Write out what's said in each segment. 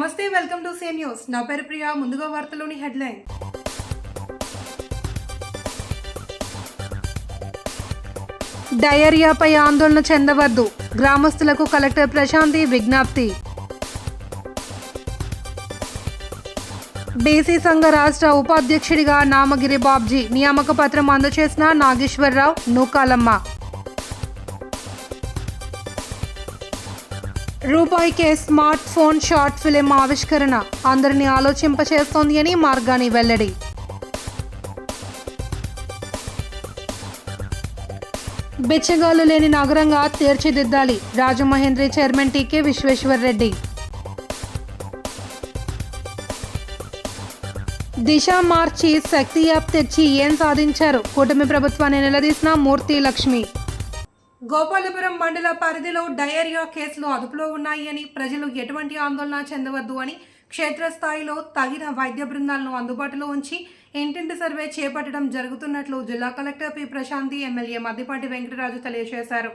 నమస్తే, welcome to say news. నా పేరు ప్రియా. ముందుగా వార్తలోని హెడ్లైన్. డయేరియాపై ఆందోళన చెందవద్దు, గ్రామస్తులకు కలెక్టర్ ప్రశాంతి విజ్ఞప్తి. బీసీ సంఘ రాష్ట్ర ఉపాధ్యక్షుడిగా నామగిరి బాబ్జీ నియామక పత్రం అందజేసిన నాగేశ్వరరావు నూకాలమ్మ. రూపాయికే స్మార్ట్ ఫోన్ షార్ట్ ఫిలిం ఆవిష్కరణ అందరినీ ఆలోచింపచేస్తోంది అని మార్గాని వెల్లడి. బిచ్చగాళ్లు లేని నగరంగా తీర్చిదిద్దాలి, రాజమహేంద్రి చైర్మన్ టీకే విశ్వేశ్వర్రెడ్డి. దిశ మార్చి శక్తి యాప్ తెచ్చి ఏం సాధించారు, కూటమి ప్రభుత్వాన్ని నిలదీసిన మూర్తి లక్ష్మి. గోపాలపురం మండల పరిధిలో డయేరియా కేసులు అదుపులో ఉన్నాయి అని, ప్రజలు ఎటువంటి ఆందోళన చెందవద్దు అని, క్షేత్రస్థాయిలో తగిన వైద్య బృందాలను అందుబాటులో ఉంచి ఇంటింటి సర్వే చేపట్టడం జరుగుతున్నట్లు జిల్లా collector P Prashanti, MLA Maddipati Venkataraju తెలియజేశారు.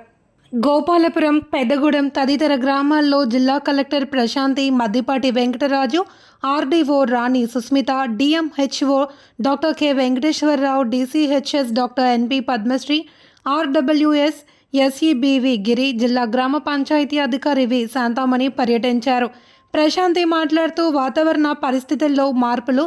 గోపాలపురం, పెద్దగూడెం తదితర గ్రామాల్లో జిల్లా collector Prashanti, Maddipati Venkataraju, RDO Rani Susmitha, DMHO doctor K Venkateswararao, DCHS doctor NP Padmasri, RWS SE BV Giri, జిల్లా గ్రామ పంచాయతీ అధికారి వి శాంతామణి పర్యటించారు. ప్రశాంతి మాట్లాడుతూ వాతావరణ పరిస్థితుల్లో మార్పులు,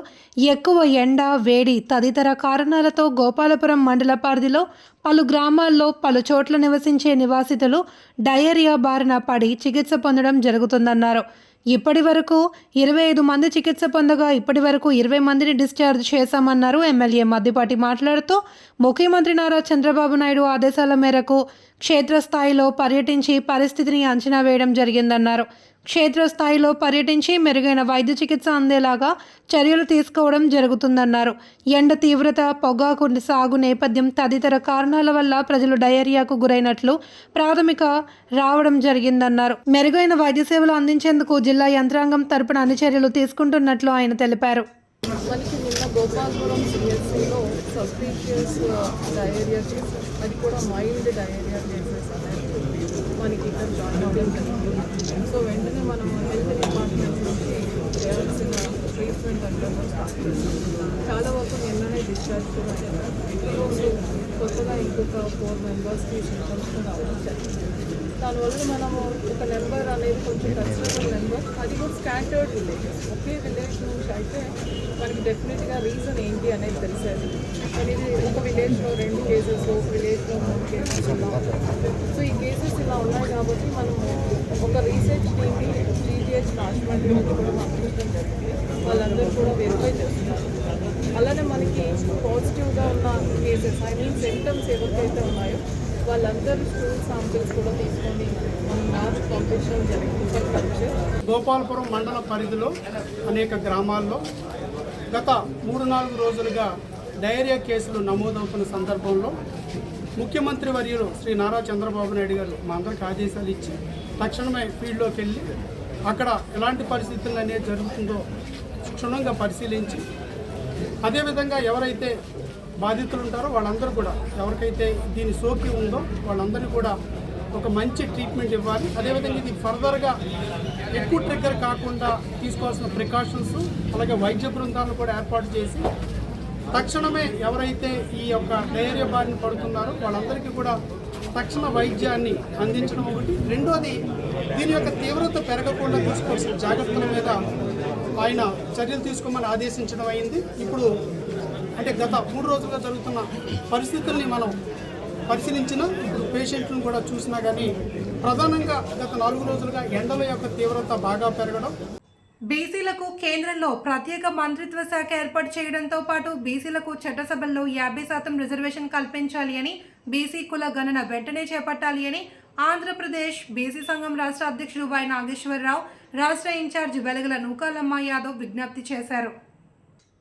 ఎక్కువ ఎండ, వేడి తదితర కారణాలతో గోపాలపురం మండల పరిధిలో పలు గ్రామాల్లో పలు చోట్ల నివసించే నివాసితులు డయేరియా బారిన పడి చికిత్స పొందడం జరుగుతుందన్నారు. ఇప్పటి వరకు 25 మంది చికిత్స పొందగా ఇప్పటి వరకు 20 మందిని డిశ్చార్జ్ చేశామన్నారు. ఎమ్మెల్యే మద్దిపాటి మాట్లాడుతూ ముఖ్యమంత్రి నారా చంద్రబాబు నాయుడు ఆదేశాల మేరకు క్షేత్రస్థాయిలో పర్యటించి పరిస్థితిని అంచనా వేయడం జరిగిందన్నారు. క్షేత్రస్థాయిలో పర్యటించి మెరుగైన వైద్య చికిత్స అందేలాగా చర్యలు తీసుకోవడం జరుగుతుందన్నారు. ఎండ తీవ్రత, పొగాకు సాగు నేపథ్యం తదితర కారణాల వల్ల ప్రజలు డయేరియాకు గురైనట్లు ప్రాథమిక రావడం జరిగిందన్నారు. మెరుగైన వైద్య సేవలు అందించేందుకు జిల్లా యంత్రాంగం తరపున అన్ని చర్యలు తీసుకుంటున్నట్లు ఆయన తెలిపారు. మనకి నిన్న గోపాలపురం సిఎస్సిలో సస్పీషియస్ డయేరియా కేసెస్, అది కూడా మైల్డ్ డయేరియా కేసెస్ అనేది మనకి ఇక్కడ జాయిన్ అవ్వడం జరిగింది. సో వెంటనే మనం హెల్త్ డిపార్ట్మెంట్ నుంచి చేయాల్సిన ట్రీట్మెంట్ అంటే స్టార్ట్ చేస్తాం. చాలా వరకు నిన్ననే డిశ్చార్జ్ కూడా చేయాలి. ఈరోజు కొత్తగా ఇంకొక 4 మెంబర్స్కి సింటమ్స్ రావడం జరిగింది. దానివల్ల మనము ఒక నెంబర్ అనేది కొంచెం కన్సిడరబుల్ నెంబర్, అది కూడా స్కాటర్డ్ విలేజెస్, ఒకే విలేజ్ నుంచి అయితే మనకి డెఫినెట్గా రీజన్ ఏంటి అనేది తెలిసేది. కానీ ఇది ఒక విలేజ్లో 2 కేసెస్, ఒక విలేజ్లో 3 కేసెస్ ఇలా ఉంటుంది. సో ఈ కేసెస్ ఇలా ఉన్నాయి కాబట్టి మనము ఒక రీసెర్చ్ టీమ్ని జీజీహెచ్ రాజమండ్రి నుంచి కూడా పంపించడం జరిగింది. వాళ్ళందరూ కూడా వెరిఫై చేస్తున్నారు. అలానే మనకి పాజిటివ్గా ఉన్న కేసెస్, సిమ్టమ్స్ ఎవరికైతే ఉన్నాయో వాళ్ళందరూ స్టూల్ శాంపిల్స్ కూడా తీసుకొని మనం ల్యాబ్ పంపించడం జరిగింది. గోపాలపురం మండల పరిధిలో అనేక గ్రామాల్లో గత 3-4 రోజులుగా డయేరియా కేసులు నమోదవుతున్న సందర్భంలో ముఖ్యమంత్రి వర్యులు శ్రీ నారా చంద్రబాబు నాయుడు గారు మా అందరికి ఆదేశాలు ఇచ్చి తక్షణమే ఫీల్డ్లోకి వెళ్ళి అక్కడ ఎలాంటి పరిస్థితులు అనేది జరుగుతుందో క్షుణ్ణంగా పరిశీలించి, అదేవిధంగా ఎవరైతే బాధితులు ఉంటారో వాళ్ళందరూ కూడా, ఎవరికైతే దీని సోకి ఉందో వాళ్ళందరినీ కూడా ఒక మంచి ట్రీట్మెంట్ ఇవ్వాలి. అదేవిధంగా ఇది ఫర్దర్గా ఎక్కువ ట్రిగ్గర్ కాకుండా తీసుకోవాల్సిన ప్రికాషన్స్, అలాగే వైద్య బృందాలను కూడా ఏర్పాటు చేసి తక్షణమే ఎవరైతే ఈ యొక్క డయేరియా బారిన పడుతున్నారో వాళ్ళందరికీ కూడా తక్షణ వైద్యాన్ని అందించడం ఒకటి. రెండోది, దీని యొక్క తీవ్రత పెరగకుండా తీసుకోవాల్సిన జాగ్రత్తల మీద ఆయన చర్యలు తీసుకోమని ఆదేశించడం అయింది. ఇప్పుడు అంటే గత 3 రోజులుగా జరుగుతున్న పరిస్థితుల్ని మనం పరిశీలించినా, ఇప్పుడు పేషెంట్లను కూడా చూసినా కానీ ప్రధానంగా గత 4 రోజులుగా ఎండల యొక్క తీవ్రత బాగా పెరగడం. బీసీలకు కేంద్రంలో ప్రత్యేక మంత్రిత్వ శాఖ ఏర్పాటు చేయడంతో పాటు బీసీలకు చట్టసభల్లో 50% రిజర్వేషన్ కల్పించాలి అని, బీసీ కుల గణన వెంటనే చేపట్టాలి అని ఆంధ్రప్రదేశ్ బీసీ సంఘం రాష్ట్ర అధ్యక్షుడు వై నాగేశ్వరరావు, రాష్ట్ర ఇన్ఛార్జి వెలగల నూకాలమ్మ యాదవ్ విజ్ఞప్తి చేశారు.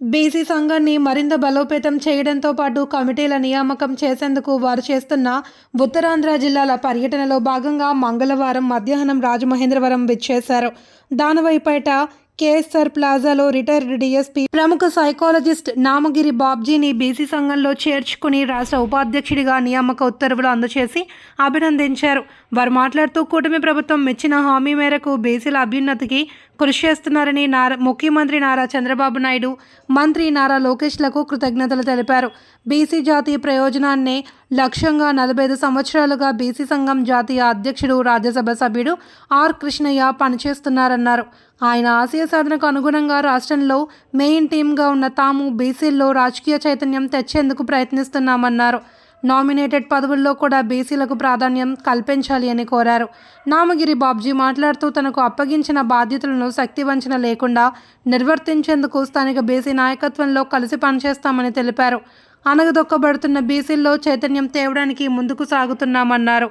బీసీ సంఘాన్ని మరింత బలోపేతం చేయడంతో పాటు కమిటీల నియామకం చేసేందుకు వారు చేస్తున్న ఉత్తరాంధ్ర జిల్లాల పర్యటనలో భాగంగా మంగళవారం మధ్యాహ్నం రాజమహేంద్రవరం విచ్చేశారు. దానవైపేట కేఎస్ఆర్ ప్లాజాలో రిటైర్డ్ డీఎస్పీ, ప్రముఖ సైకాలజిస్ట్ నామగిరి బాబ్జీని బీసీ సంఘంలో చేర్చుకుని రాష్ట్ర ఉపాధ్యక్షుడిగా నియామక ఉత్తర్వులు అందజేసి అభినందించారు. వారు మాట్లాడుతూ కూటమి ప్రభుత్వం ఇచ్చిన హామీ మేరకు బీసీల అభ్యున్నతికి కృషి చేస్తున్నారని ముఖ్యమంత్రి నారా చంద్రబాబు నాయుడు, మంత్రి నారా లోకేష్లకు కృతజ్ఞతలు తెలిపారు. బీసీ జాతీయ ప్రయోజనాన్నే లక్ష్యంగా 45 సంవత్సరాలుగా బీసీ సంఘం జాతీయ అధ్యక్షుడు, రాజ్యసభ సభ్యుడు ఆర్ కృష్ణయ్య పనిచేస్తున్నారన్నారు. ఆయన ఆశయ సాధనకు అనుగుణంగా రాష్ట్రంలో మెయిన్ టీమ్గా ఉన్న తాము బీసీల్లో రాజకీయ చైతన్యం తెచ్చేందుకు ప్రయత్నిస్తున్నామన్నారు. నామినేటెడ్ పదవుల్లో కూడా బీసీలకు ప్రాధాన్యం కల్పించాలి అని కోరారు. నామగిరి బాబ్జీ మాట్లాడుతూ తనకు అప్పగించిన బాధ్యతలను శక్తివంచన లేకుండా నిర్వర్తించేందుకు స్థానిక బీసీ నాయకత్వంలో కలిసి పనిచేస్తామని తెలిపారు. అణగదొక్కబడుతున్న బీసీల్లో చైతన్యం తేవడానికి ముందుకు సాగుతున్నామన్నారు.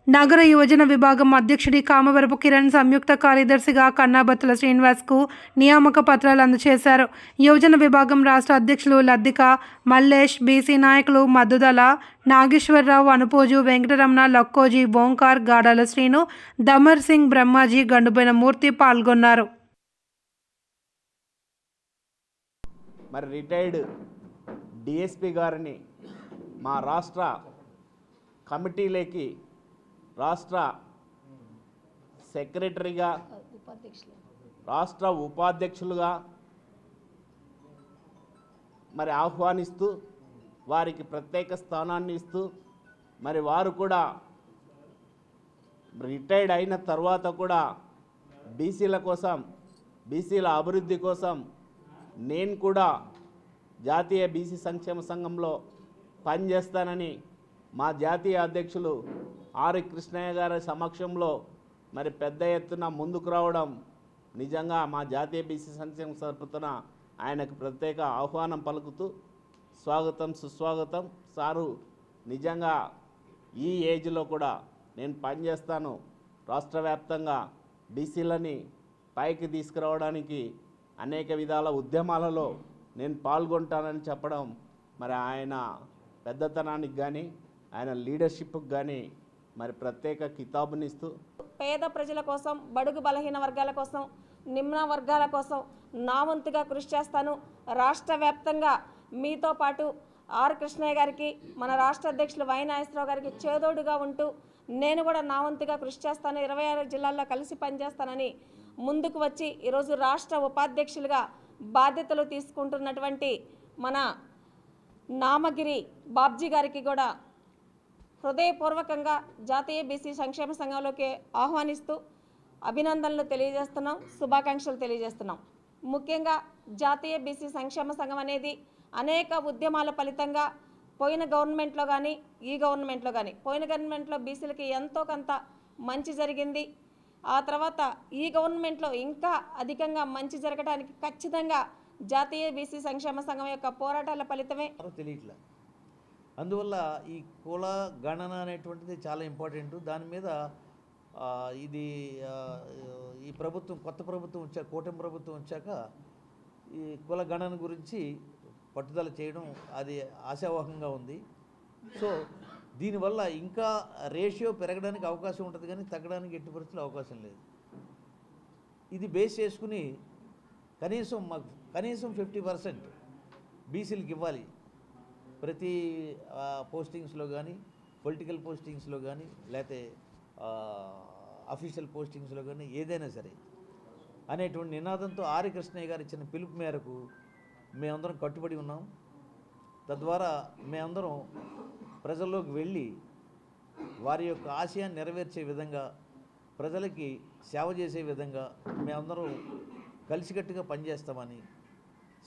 నగర యువజన విభాగం అధ్యక్షుడి కామవరపు కిరణ్ సంయుక్త కార్యదర్శిగా కన్నాబత్తుల శ్రీనివాస్కు నియామక పత్రాలు అందజేశారు. యువజన విభాగం రాష్ట్ర అధ్యక్షులు లద్దిక మల్లేష్, బీసీ నాయకులు మద్దుదల నాగేశ్వరరావు, అనుపోజు వెంకటరమణ, లక్కోజీ, ఓంకార్, గాడాల శ్రీను, దమర్ సింగ్, బ్రహ్మాజీ, గండుబైన మూర్తి పాల్గొన్నారు. మరి రిటైర్డ్ డిఎస్పి గారిని మా రాష్ట్ర కమిటీలోకి రాష్ట్ర సెక్రటరీగా, రాష్ట్ర ఉపాధ్యక్షులుగా మరి ఆహ్వానిస్తూ వారికి ప్రత్యేక స్థానాన్ని ఇస్తూ మరి వారు కూడా రిటైర్డ్ అయిన తర్వాత కూడా బీసీల కోసం, బీసీల అభివృద్ధి కోసం నేను కూడా జాతీయ బీసీ సంక్షేమ సంఘంలో పనిచేస్తానని మా జాతీయ అధ్యక్షులు ఆర్ కృష్ణయ్య గారి సమక్షంలో మరి పెద్ద ఎత్తున ముందుకు రావడం నిజంగా మా జాతీయ బీసీ సంక్షేమ తరపున ఆయనకు ప్రత్యేక ఆహ్వానం పలుకుతూ స్వాగతం, సుస్వాగతం. సారు నిజంగా ఈ ఏజ్లో కూడా నేను పనిచేస్తాను, రాష్ట్ర వ్యాప్తంగా బీసీలని పైకి తీసుకురావడానికి అనేక విధాల ఉద్యమాలలో నేను పాల్గొంటానని చెప్పడం మరి ఆయన పెద్దతనానికి కానీ ఆయన లీడర్షిప్కి కానీ మరి ప్రత్యేక కితాబునిస్తూ పేద ప్రజల కోసం, బడుగు బలహీన వర్గాల కోసం, నిమ్న వర్గాల కోసం నా వంతుగా కృషి చేస్తాను. రాష్ట్ర వ్యాప్తంగా మీతో పాటు ఆర్ కృష్ణయ్య గారికి, మన రాష్ట్ర అధ్యక్షులు వై నాగేశ్వరరావు గారికి చేదోడుగా ఉంటూ నేను కూడా నా వంతుగా కృషి చేస్తాను. 26 జిల్లాల్లో కలిసి పనిచేస్తానని ముందుకు వచ్చి ఈరోజు రాష్ట్ర ఉపాధ్యక్షులుగా బాధ్యతలు తీసుకుంటున్నటువంటి మన నామగిరి బాబ్జీ గారికి కూడా హృదయపూర్వకంగా జాతీయ బీసీ సంక్షేమ సంఘంలోకి ఆహ్వానిస్తూ అభినందనలు తెలియజేస్తున్నాం, శుభాకాంక్షలు తెలియజేస్తున్నాం. ముఖ్యంగా జాతీయ బీసీ సంక్షేమ సంఘం అనేది అనేక ఉద్యమాల ఫలితంగా పోయిన గవర్నమెంట్లో కానీ ఈ గవర్నమెంట్లో కానీ, పోయిన గవర్నమెంట్లో బీసీలకి ఎంతో కొంత మంచి జరిగింది. ఆ తర్వాత ఈ గవర్నమెంట్లో ఇంకా అధికంగా మంచి జరగడానికి ఖచ్చితంగా జాతీయ బీసీ సంక్షేమ సంఘం యొక్క పోరాటాల ఫలితమే. తెలియట్లే. అందువల్ల ఈ కుల గణన అనేటువంటిది చాలా ఇంపార్టెంట్. దాని మీద ఇది ఈ ప్రభుత్వం, కొత్త ప్రభుత్వం వచ్చాక, కూటమి ప్రభుత్వం వచ్చాక ఈ కుల గణన గురించి పట్టుదల చేయడం అది ఆశావహంగా ఉంది. సో దీనివల్ల ఇంకా రేషియో పెరగడానికి అవకాశం ఉంటుంది, కానీ తగ్గడానికి ఎట్టి పరిస్థితుల్లో అవకాశం లేదు. ఇది బేస్ చేసుకుని కనీసం 50% బీసీలకు ఇవ్వాలి. ప్రతి పోస్టింగ్స్లో కానీ, పొలిటికల్ పోస్టింగ్స్లో కానీ, లేకపోతే అఫీషియల్ పోస్టింగ్స్లో కానీ, ఏదైనా సరే అనేటువంటి నినాదంతో ఆర్ కృష్ణయ్య గారు ఇచ్చిన పిలుపు మేరకు మేమందరం కట్టుబడి ఉన్నాం. తద్వారా మేమందరం ప్రజల్లోకి వెళ్ళి వారి యొక్క ఆశయాన్ని నెరవేర్చే విధంగా, ప్రజలకి సేవ చేసే విధంగా మేమందరం కలిసికట్టుగా పనిచేస్తామని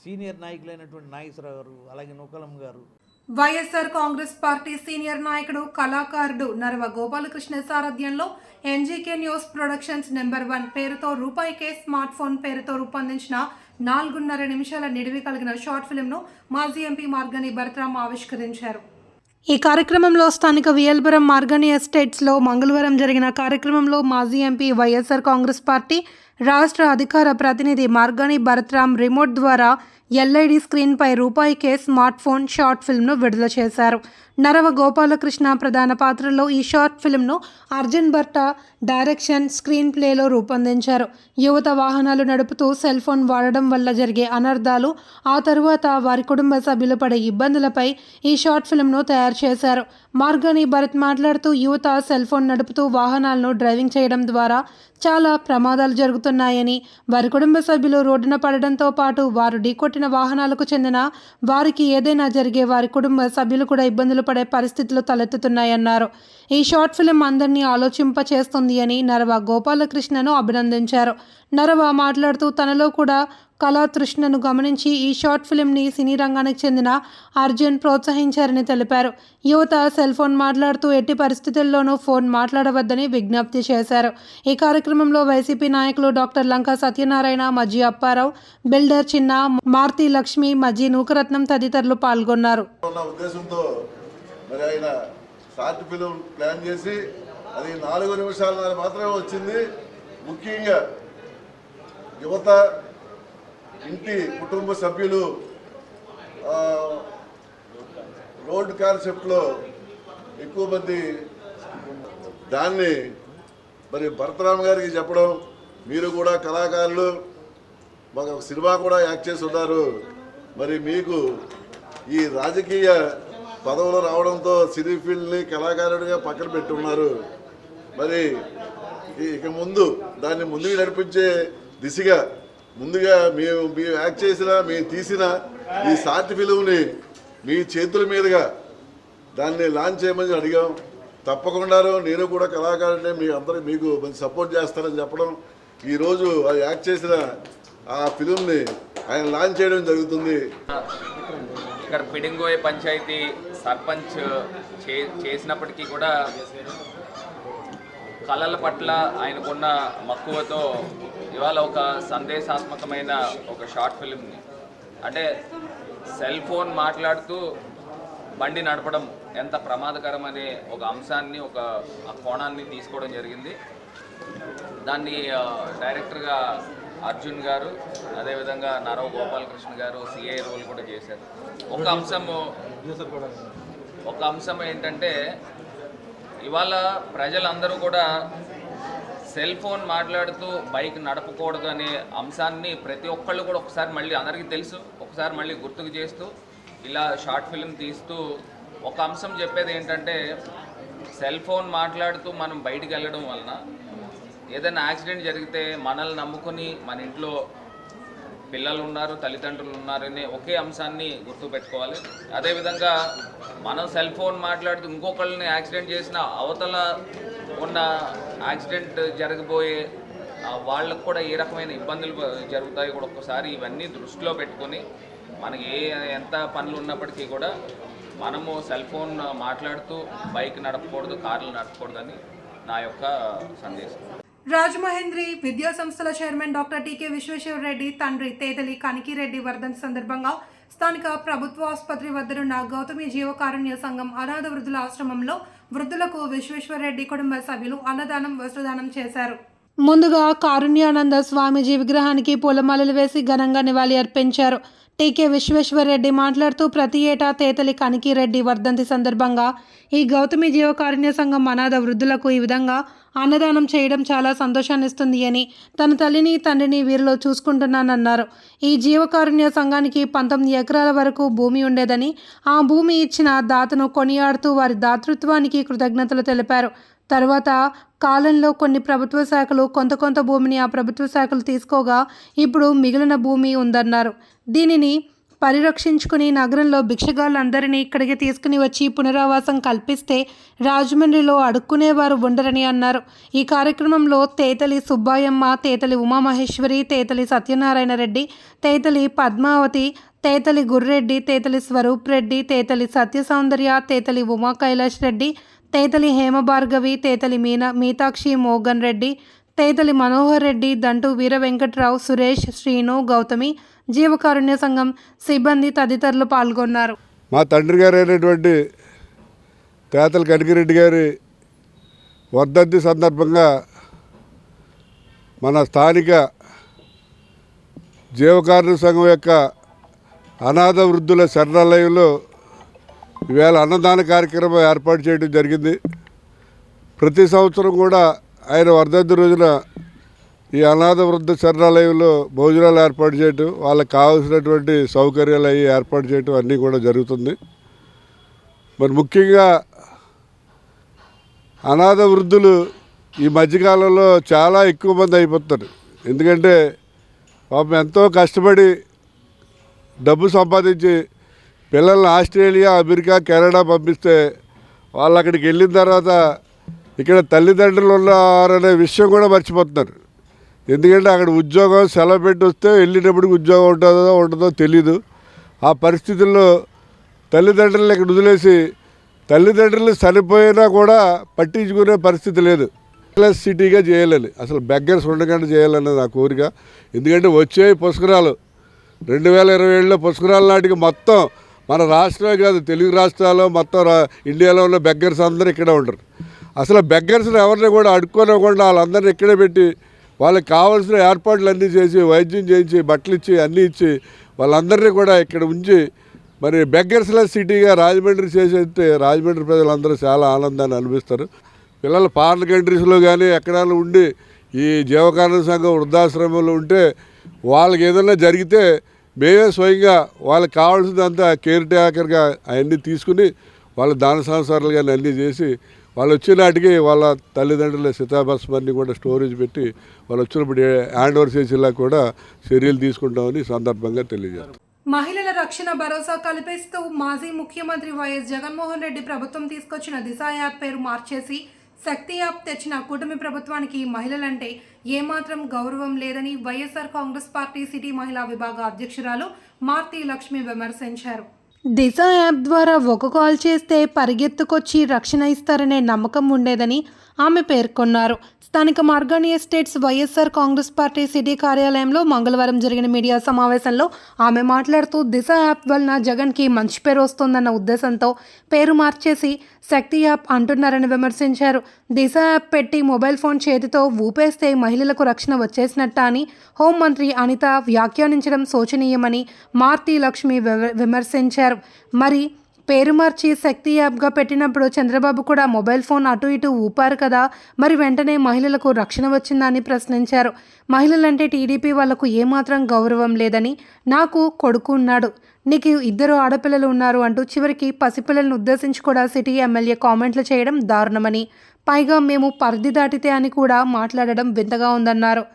సీనియర్ నాయకులైనటువంటి నాగేశ్వరరావు గారు, అలాగే నూకలమ్మ గారు, వైఎస్ఆర్ కాంగ్రెస్ పార్టీ సీనియర్ నాయకుడు, కళాకారుడు నరవ గోపాలకృష్ణ సారథ్యంలో ఎన్జీకే న్యూస్ ప్రొడక్షన్స్ #1 పేరుతో రూపాయికే స్మార్ట్ ఫోన్ పేరుతో రూపొందించిన 4.5 నిమిషాల నిడివి కలిగిన షార్ట్ ఫిల్మ్ను మాజీ ఎంపీ మార్గని భరత్రామ్ ఆవిష్కరించారు. ఈ కార్యక్రమంలో స్థానిక వియల్పురం మార్గని ఎస్టేట్స్లో మంగళవారం జరిగిన కార్యక్రమంలో మాజీ ఎంపీ, వైఎస్ఆర్ కాంగ్రెస్ పార్టీ రాష్ట్ర అధికార ప్రతినిధి మార్గని భరత్రామ్ రిమోట్ ద్వారా ఎల్ఈడి స్క్రీన్పై రూపాయికే స్మార్ట్ ఫోన్ షార్ట్ ఫిల్మ్ను విడుదల చేశారు. నరవ గోపాలకృష్ణ ప్రధాన పాత్రలో ఈ షార్ట్ ఫిల్మ్ను అర్జున్ భట్ట డైరెక్షన్, స్క్రీన్ ప్లేలో రూపొందించారు. యువత వాహనాలు నడుపుతూ సెల్ ఫోన్ వాడడం వల్ల జరిగే అనర్థాలు, ఆ తరువాత వారి కుటుంబ సభ్యులు పడే ఇబ్బందులపై ఈ షార్ట్ ఫిల్మ్ను తయారు చేశారు. మార్గాని భరత్ మాట్లాడుతూ, యువత సెల్ ఫోన్ నడుపుతూ వాహనాలను డ్రైవింగ్ చేయడం ద్వారా చాలా ప్రమాదాలు జరుగుతున్నాయని, వారి కుటుంబ సభ్యులు రోడ్డున పడడంతో పాటు వారు ఢీకొట్టిన వాహనాలకు చెందిన వారికి ఏదైనా జరిగే వారి కుటుంబ సభ్యులు కూడా ఇబ్బందులు పడే పరిస్థితులు తలెత్తుతున్నాయన్నారు. ఈ షార్ట్ ఫిల్మ్ అందరినీ ఆలోచింపచేస్తుంది అని నరవ గోపాలకృష్ణను అభినందించారు. నరవ మాట్లాడుతూ, తనలో కూడా కళాతృష్ణను గమనించి ఈ షార్ట్ ఫిల్మ్ని సినీ రంగానికి చెందిన అర్జున్ ప్రోత్సహించారని తెలిపారు. యువత సెల్ ఫోన్ మాట్లాడుతూ ఎట్టి పరిస్థితుల్లోనూ ఫోన్ మాట్లాడవద్దని విజ్ఞప్తి చేశారు. ఈ కార్యక్రమంలో వైసీపీ నాయకులు డాక్టర్ లంకా సత్యనారాయణ, మజ్జి అప్పారావు, బిల్డర్ చిన్న, మార్తి లక్ష్మి, మజ్జి నూకరత్నం తదితరులు పాల్గొన్నారు. ఉద్దేశంతో మరి ఆయన షార్ట్ ఫిల్మ్ ప్లాన్ చేసి అది 4 నిమిషాల మాత్రమే వచ్చింది. ముఖ్యంగా యువత, ఇంటి కుటుంబ సభ్యులు రోడ్ కాన్సెప్ట్లో ఎక్కువ మంది దాన్ని మరి భరతరామ్ గారికి చెప్పడం, మీరు కూడా కళాకారులు, మాకు ఒక సినిమా కూడా యాక్ట్ చేసి ఉన్నారు, మరి మీకు ఈ రాజకీయ పదవులు రావడంతో సినీ ఫీల్డ్ని కళాకారుడిగా పక్కన పెట్టున్నారు, మరి ఇక ముందు దాన్ని ముందుకు నడిపించే దిశగా ముందుగా మేము యాక్ట్ చేసిన, మేము తీసిన ఈ షార్ట్ ఫిల్మ్ని మీ చేతుల మీదుగా దాన్ని లాంచ్ చేయమని అడిగాం. తప్పకుండా నేను కూడా కళాకారుడిని, మీ అందరూ మీకు మంచి సపోర్ట్ చేస్తారని చెప్పడం, ఈరోజు యాక్ట్ చేసిన ఆ ఫిల్మ్ని ఆయన లాంచ్ చేయడం జరుగుతుంది. ఇక్కడ పిడింగోయ్ పంచాయతీ సర్పంచ్ చేసినప్పటికీ కూడా కళల పట్ల ఆయనకున్న మక్కువతో ఇవాళ ఒక సందేశాత్మకమైన ఒక షార్ట్ ఫిల్మ్ని, అంటే సెల్ ఫోన్ మాట్లాడుతూ బండి నడపడం ఎంత ప్రమాదకరం అనే ఒక అంశాన్ని, ఒక కోణాన్ని తీసుకోవడం జరిగింది. దాన్ని డైరెక్టర్గా అర్జున్ గారు, అదేవిధంగా నరవ గోపాలకృష్ణ గారు సిఐ రోల్ కూడా చేశారు. ఒక అంశం ఏంటంటే, ఇవాళ ప్రజలందరూ కూడా సెల్ ఫోన్ మాట్లాడుతూ బైక్ నడపకూడదు అనే అంశాన్ని ప్రతి ఒక్కళ్ళు కూడా ఒకసారి మళ్ళీ అందరికీ తెలుసు, ఒకసారి మళ్ళీ గుర్తుకు చేస్తూ ఇలా షార్ట్ ఫిల్మ్ తీస్తూ ఒక అంశం చెప్పేది ఏంటంటే, సెల్ ఫోన్ మాట్లాడుతూ మనం బయటికి వెళ్ళడం వలన ఏదైనా యాక్సిడెంట్ జరిగితే మనల్ని నమ్ముకొని మన ఇంట్లో పిల్లలు ఉన్నారు, తల్లిదండ్రులు ఉన్నారనే ఒకే అంశాన్ని గుర్తుపెట్టుకోవాలి. అదేవిధంగా మనం సెల్ ఫోన్ మాట్లాడుతూ ఇంకొకళ్ళని యాక్సిడెంట్ చేసిన అవతల ఉన్న యాక్సిడెంట్ జరగబోయే వాళ్ళకు కూడా ఏ రకమైన ఇబ్బందులు జరుగుతాయి కూడా ఒక్కసారి ఇవన్నీ దృష్టిలో పెట్టుకొని మనకి ఎంత పనులు ఉన్నప్పటికీ కూడా మనము సెల్ ఫోన్ మాట్లాడుతూ బైక్ నడపకూడదు, కార్లు నడపకూడదని నా యొక్క సందేశం. రాజమహేంద్రి విద్యా సంస్థల చైర్మన్ డాక్టర్ టీకే విశ్వేశ్వరరెడ్డి తండ్రి తేతలి కనికిరెడ్డి వర్ధంతి సందర్భంగా స్థానిక ప్రభుత్వ ఆసుపత్రి వద్దనున్న గౌతమి జీవకారుణ్య సంఘం అనాథ వృద్ధుల ఆశ్రమంలో వృద్ధులకు విశ్వేశ్వరరెడ్డి కుటుంబ సభ్యులు అన్నదానం, వస్త్రదానం చేశారు. ముందుగా కారుణ్యానంద స్వామీజీ విగ్రహానికి పూలమాలలు వేసి ఘనంగా నివాళి అర్పించారు. టీకే విశ్వేశ్వరరెడ్డి మాట్లాడుతూ, ప్రతి ఏటా తేతలి కనికిరెడ్డి వర్ధంతి సందర్భంగా ఈ గౌతమి జీవకారుణ్య సంఘం అనాథ వృద్ధులకు ఈ విధంగా అన్నదానం చేయడం చాలా సంతోషాన్నిస్తుంది అని, తన తల్లిని తండ్రిని వీరిలో చూసుకుంటున్నానన్నారు. ఈ జీవకారుణ్య సంఘానికి 19 ఎకరాల వరకు భూమి ఉండేదని, ఆ భూమి ఇచ్చిన దాతను కొనియాడుతూ వారి దాతృత్వానికి కృతజ్ఞతలు తెలిపారు. తర్వాత కాలంలో కొన్ని ప్రభుత్వ శాఖలు కొంత భూమిని ఆ ప్రభుత్వ శాఖలు తీసుకోగా ఇప్పుడు మిగిలిన భూమి ఉందన్నారు. దీనిని పరిరక్షించుకుని నగరంలో భిక్షగాళ్ళందరినీ ఇక్కడికి తీసుకుని వచ్చి పునరావాసం కల్పిస్తే రాజమండ్రిలో అడుక్కునేవారు ఉండరని అన్నారు. ఈ కార్యక్రమంలో తేతలి సుబ్బాయమ్మ, తేతలి ఉమామహేశ్వరి, తేతలి సత్యనారాయణ రెడ్డి, తేతలి పద్మావతి, తేతలి గుర్రెడ్డి, తేతలి స్వరూప్ రెడ్డి, తేతలి సత్యసౌందర్య, తేతలి ఉమా కైలాష్ రెడ్డి, తేతలి హేమభార్గవి, తేతలి మీనాక్షి మోగన్ రెడ్డి, తేతలి మనోహర్ రెడ్డి, దంటు వీర వెంకట్రావు, సురేష్, శ్రీను, గౌతమి జీవకారుణ్య సంఘం సిబ్బంది తదితరులు పాల్గొన్నారు. మా తండ్రి గారు అయినటువంటి తేతలి కనికిరెడ్డి గారి వర్ధంతి సందర్భంగా మన స్థానిక జీవకారుణ్య సంఘం యొక్క అనాథ వృద్ధుల శరణాలయంలో ఈవేళ అన్నదాన కార్యక్రమం ఏర్పాటు చేయడం జరిగింది. ప్రతి సంవత్సరం కూడా ఆయన వర్ధంతి రోజున ఈ అనాథ వృద్ధ శరణాలయంలో భోజనాలు ఏర్పాటు చేయటం, వాళ్ళకి కావాల్సినటువంటి సౌకర్యాలు అవి ఏర్పాటు చేయటం అన్నీ కూడా జరుగుతుంది. మరి ముఖ్యంగా అనాథ వృద్ధులు ఈ మధ్యకాలంలో చాలా ఎక్కువ మంది అయిపోతారు. ఎందుకంటే పాపం ఎంతో కష్టపడి డబ్బు సంపాదించి పిల్లల్ని ఆస్ట్రేలియా, అమెరికా, కెనడా పంపిస్తే వాళ్ళు అక్కడికి వెళ్ళిన తర్వాత ఇక్కడ తల్లిదండ్రులు ఉన్నారనే విషయం కూడా మర్చిపోతున్నారు. ఎందుకంటే అక్కడ ఉద్యోగం సెలవు పెట్టి వస్తే వెళ్ళేటప్పటికి ఉద్యోగం ఉంటుందో తెలీదు. ఆ పరిస్థితుల్లో తల్లిదండ్రులను ఇక్కడ వదిలేసి తల్లిదండ్రులు చనిపోయినా కూడా పట్టించుకునే పరిస్థితి లేదు. ప్లస్ సిటీగా చేయాలని, అసలు బెగ్గర్స్ ఉండకుండా చేయాలన్నది నా కోరిక. ఎందుకంటే వచ్చే పుష్కరాలు 2027లో పుష్కరాల నాటికి మొత్తం మన రాష్ట్రమే కాదు, తెలుగు రాష్ట్రాల్లో మొత్తం ఇండియాలో ఉన్న బెగ్గర్స్ అందరూ ఇక్కడే ఉంటారు. అసలు బెగ్గర్స్ని ఎవరిని కూడా అడుక్కోనివ్వకుండా వాళ్ళందరినీ ఇక్కడే పెట్టి వాళ్ళకి కావాల్సిన ఏర్పాట్లు అన్నీ చేసి, వైద్యం చేయించి, బట్టలు ఇచ్చి, అన్నీ ఇచ్చి వాళ్ళందరినీ కూడా ఇక్కడ ఉంచి మరి బెగ్గర్స్లెస్ సిటీగా రాజమండ్రి చేసేస్తే రాజమండ్రి ప్రజలందరూ చాలా ఆనందాన్ని అనిపిస్తారు. పిల్లలు ఫారిన్ కంట్రీస్లో కానీ ఎక్కడైనా ఉండి ఈ జీవకారుణ సంఘం వృద్ధాశ్రమంలో ఉంటే వాళ్ళకి ఏదైనా జరిగితే మేమే స్వయంగా వాళ్ళకి కావాల్సిందంతా కేర్ టేకర్గా అవన్నీ తీసుకుని వాళ్ళ దాన సంసారాలు కానీ అన్నీ చేసి వాళ్ళు వచ్చినాటికి వాళ్ళ తల్లిదండ్రుల చితాభస్మాన్ని కూడా స్టోరేజ్ పెట్టి వాళ్ళు వచ్చినప్పుడు హ్యాండ్ ఓవర్ చేసేలా కూడా చర్యలు తీసుకుంటామని సందర్భంగా తెలియజేస్తారు. మహిళల రక్షణ భరోసా కల్పిస్తూ మాజీ ముఖ్యమంత్రి వైఎస్ జగన్మోహన్ రెడ్డి ప్రభుత్వం తీసుకొచ్చిన దిశ యాప్ పేరు మార్చేసి శక్తి యాప్ తెచ్చిన కూటమి ప్రభుత్వానికి మహిళలంటే ఏమాత్రం గౌరవం లేదని వైఎస్ఆర్ కాంగ్రెస్ పార్టీ సిటీ మహిళా విభాగ అధ్యక్షురాలు మార్తి లక్ష్మి విమర్శించారు. దిశ యాప్ ద్వారా ఒక కాల్ చేస్తే పరిగెత్తుకొచ్చి రక్షణ ఇస్తారనే నమ్మకం ఉండేదని ఆమె పేర్కొన్నారు. స్థానిక Margani estates YSR Congress party city కార్యాలయంలో మంగళవారం జరిగిన మీడియా సమావేశంలో ఆమె మాట్లాడుతూ దిశ యాప్ వలన జగన్కి మంచి పేరు వస్తుందన్న ఉద్దేశంతో పేరు మార్చేసి శక్తి యాప్ అంటున్నారని విమర్శించారు. దిశ యాప్ పెట్టి మొబైల్ ఫోన్ చేతితో ఊపేస్తే మహిళలకు రక్షణ వచ్చేసినట్ట అని హోంమంత్రి అనిత వ్యాఖ్యానించడం శోచనీయమని మార్తి లక్ష్మి విమర్శించారు. మరి పేరు మార్చి శక్తి యాప్గా పెట్టినప్పుడు చంద్రబాబు కూడా మొబైల్ ఫోన్ అటు ఇటు ఊపారు కదా, మరి వెంటనే మహిళలకు రక్షణ వచ్చిందా అని ప్రశ్నించారు. మహిళలంటే టీడీపీ వాళ్లకు ఏమాత్రం గౌరవం లేదని, నాకు కొడుకు ఉన్నాడు, నీకు 2 ఆడపిల్లలు ఉన్నారు అంటూ చివరికి పసిపిల్లలను ఉద్దేశించి కూడా సిటీ ఎమ్మెల్యే కామెంట్లు చేయడం దారుణమని, పైగా మేము పరిధి దాటితే అని కూడా మాట్లాడడం వింతగా ఉందన్నారు.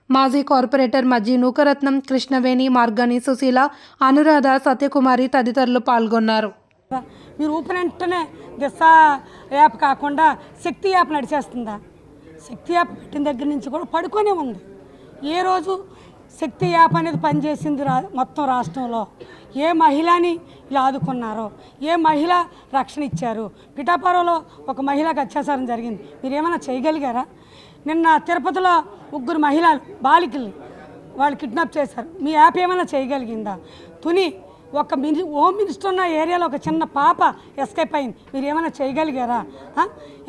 మాజీ కార్పొరేటర్ మజ్జి నూకరత్నం, కృష్ణవేణి, మార్గాని సుశీల, అనురాధ, సత్యకుమారి తదితరులు పాల్గొన్నారు. మీరు ఊపిన వెంటనే దిశ యాప్ కాకుండా శక్తి యాప్ నడిచేస్తుందా? శక్తి యాప్ పెట్టిన దగ్గర నుంచి కూడా పడుకొనే ఉంది. ఏ రోజు శక్తి యాప్ అనేది పనిచేసింది మొత్తం రాష్ట్రంలో? ఏ మహిళని ఇలా ఆదుకున్నారో, ఏ మహిళ రక్షణ ఇచ్చారు? పిఠాపురంలో ఒక మహిళకు అత్యాచారం జరిగింది, మీరు ఏమైనా చేయగలిగారా? నిన్న తిరుపతిలో 3 మహిళలు బాలికల్ని వాళ్ళు కిడ్నాప్ చేశారు, మీ యాప్ ఏమైనా చేయగలిగిందా? తుని ఒక హోమ్ మినిస్టర్ ఉన్న ఏరియాలో ఒక చిన్న పాప ఎస్కేప్ అయింది, మీరు ఏమైనా చేయగలిగారా?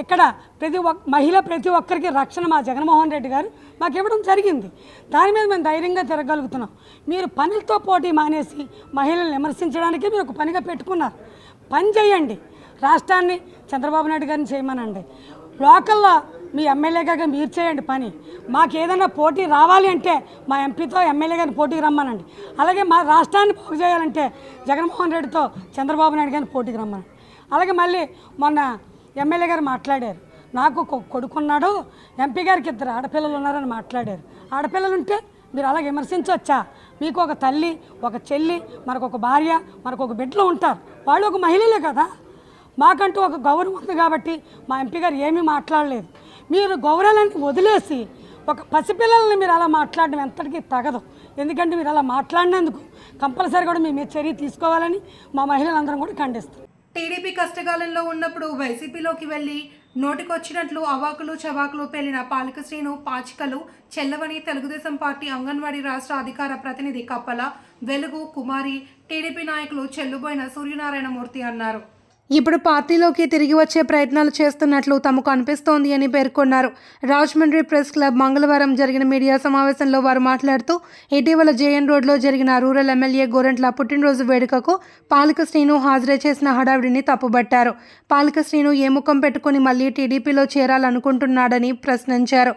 ఇక్కడ ప్రతి ఒక్కరికి రక్షణ మా జగన్మోహన్ రెడ్డి గారు మాకు ఇవ్వడం జరిగింది. దాని మీద మేము ధైర్యంగా తిరగలుగుతున్నాం. మీరు పనులతో పోటీ మానేసి మహిళలను విమర్శించడానికి మీరు ఒక పనిగా పెట్టుకున్నారు. పని చేయండి, రాష్ట్రాన్ని చంద్రబాబు నాయుడు గారిని చేయమనండి. లోకల్లో మీ ఎమ్మెల్యేగా మీరు చేయండి పని. మాకు ఏదైనా పోటీ రావాలి అంటే మా ఎంపీతో ఎమ్మెల్యే గారిని పోటీకి రమ్మనండి. అలాగే మా రాష్ట్రాన్ని బాగు చేయాలంటే జగన్మోహన్ రెడ్డితో చంద్రబాబు నాయుడు గారిని పోటీకి రమ్మనండి. అలాగే మళ్ళీ మొన్న ఎమ్మెల్యే గారు మాట్లాడారు, నాకు కొడుకున్నాడు, ఎంపీ గారికి 2 ఆడపిల్లలు ఉన్నారని మాట్లాడారు. ఆడపిల్లలుంటే మీరు అలాగే విమర్శించవచ్చా? మీకు ఒక తల్లి, ఒక చెల్లి, మనకు భార్య, మనకు బిడ్డలు ఉంటారు, వాళ్ళు ఒక మహిళలే కదా. మాకంటూ ఒక గౌరవం ఉంది కాబట్టి మా ఎంపీ గారు ఏమీ మాట్లాడలేదు. మీరు గౌరవాన్ని వదిలేసి ఒక పసిపిల్లల్ని మీరు అలా మాట్లాడడం ఎంతటికీ తగదు. ఎందుకంటే మీరు అలా మాట్లాడినందుకు కంపల్సరీ కూడా మీ మీద చర్య తీసుకోవాలని మా మహిళలందరం కూడా ఖండిస్తాం. టీడీపీ కష్టకాలంలో ఉన్నప్పుడు వైసీపీలోకి వెళ్ళి నోటికొచ్చినట్లు అవాకులు చవాకులు పేలిన పాలిక శ్రీను పాచికలు చెల్లవని తెలుగుదేశం పార్టీ అంగన్వాడీ రాష్ట్ర అధికార ప్రతినిధి కప్పల, వెలుగు, కుమారి, టీడీపీ నాయకులు చెల్లుబోయిన సూర్యనారాయణమూర్తి అన్నారు. ఇప్పుడు పార్టీలోకి తిరిగి వచ్చే ప్రయత్నాలు చేస్తున్నట్లు తమకు అనిపిస్తోంది అని పేర్కొన్నారు. రాజమండ్రి ప్రెస్ క్లబ్ మంగళవారం జరిగిన మీడియా సమావేశంలో వారు మాట్లాడుతూ ఇటీవల జేఎన్ రోడ్లో జరిగిన రూరల్ ఎమ్మెల్యే గోరంట్ల పుట్టినరోజు వేడుకకు పాలిక శ్రీను హాజరు చేసిన హడావిడిని తప్పుబట్టారు. పాలిక శ్రీను ఏ ముఖం పెట్టుకుని మళ్లీ టీడీపీలో చేరాలనుకుంటున్నాడని ప్రశ్నించారు.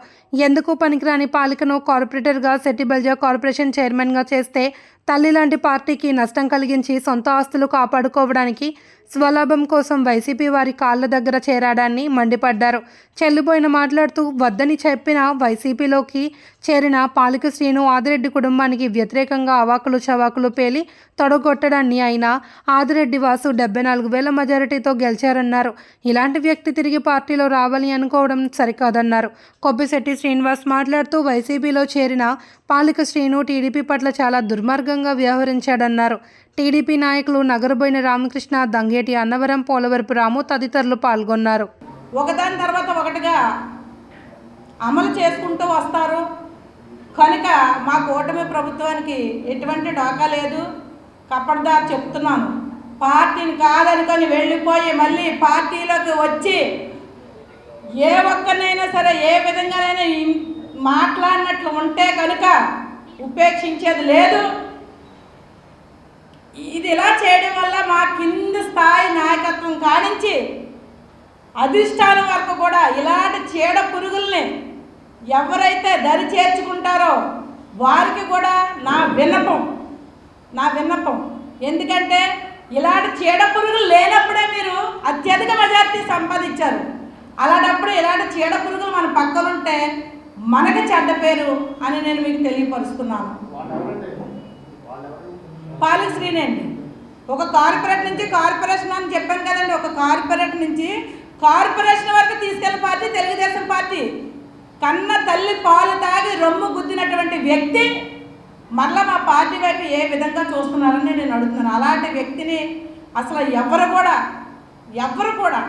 ఎందుకు పనికిరాని పాలికను కార్పొరేటర్గా సెట్టిబల్జా కార్పొరేషన్ చైర్మన్గా చేస్తే తల్లి లాంటి పార్టీకి నష్టం కలిగించి సొంత ఆస్తులు కాపాడుకోవడానికి స్వలాభం కోసం వైసీపీ వారి కాళ్ళ దగ్గర చేరాడాన్ని మండిపడ్డారు. చెల్లిపోయిన మాట్లాడుతూ వద్దని చెప్పిన వైసీపీలోకి చేరిన పాలిక శ్రీను ఆదిరెడ్డి కుటుంబానికి వ్యతిరేకంగా అవాకులు చవాకులు పేలి తొడగొట్టడాన్ని అయినా ఆదిరెడ్డి వాసు 74,000 మెజారిటీతో గెలిచారన్నారు. ఇలాంటి వ్యక్తి తిరిగి పార్టీలో రావాలి అనుకోవడం సరికాదన్నారు. కొబ్బిశెట్టి శ్రీనివాస్ మాట్లాడుతూ వైసీపీలో చేరిన పాలిక శ్రీను టీడీపీ పట్ల చాలా దుర్మార్గంగా వ్యవహరించాడన్నారు. టీడీపీ నాయకులు నగరబోయిన రామకృష్ణ, దంగేటి అన్నవరం, పోలవరపు రాము తదితరులు పాల్గొన్నారు. ఒకదాని తర్వాత ఒకటిగా అమలు చేసుకుంటూ వస్తారు కనుక మా కూటమి ప్రభుత్వానికి ఎటువంటి డోకా లేదు. కప్పటిదారు చెప్తున్నాను, పార్టీని కాదనుకొని వెళ్ళిపోయి మళ్ళీ పార్టీలోకి వచ్చి ఏ ఒక్కరినైనా సరే ఏ విధంగానైనా మాట్లాడినట్లు ఉంటే కనుక ఉపేక్షించేది లేదు. ఇది ఇలా చేయడం వల్ల మా కింద స్థాయి నాయకత్వం కానించి అధిష్టానం వరకు కూడా ఇలాంటి చీడ పురుగుల్ని ఎవరైతే దరి చేర్చుకుంటారో వారికి కూడా నా విన్నపం ఎందుకంటే ఇలాంటి చీడ పురుగులు లేనప్పుడే మీరు అత్యధిక మెజారిటీ సంపాదించారు. అలాంటప్పుడు ఇలాంటి చీడ పురుగులు మన పక్కనుంటే మనకి చెడ్డ పేరు అని నేను మీకు తెలియపరుస్తున్నాను. పాలిక శ్రీని అండి, ఒక కార్పొరేట్ నుంచి కార్పొరేషన్ అని చెప్పాను కదండి, ఒక కార్పొరేట్ నుంచి కార్పొరేషన్ వరకు తీసుకెళ్ళిన పార్టీ తెలుగుదేశం పార్టీ. కన్న తల్లి పాలు తాగి రొమ్ము గుద్దినటువంటి వ్యక్తి మరలా మా పార్టీ వైపు ఏ విధంగా చూస్తున్నారని నేను అడుగుతున్నాను. అలాంటి వ్యక్తిని అసలు ఎవరు కూడా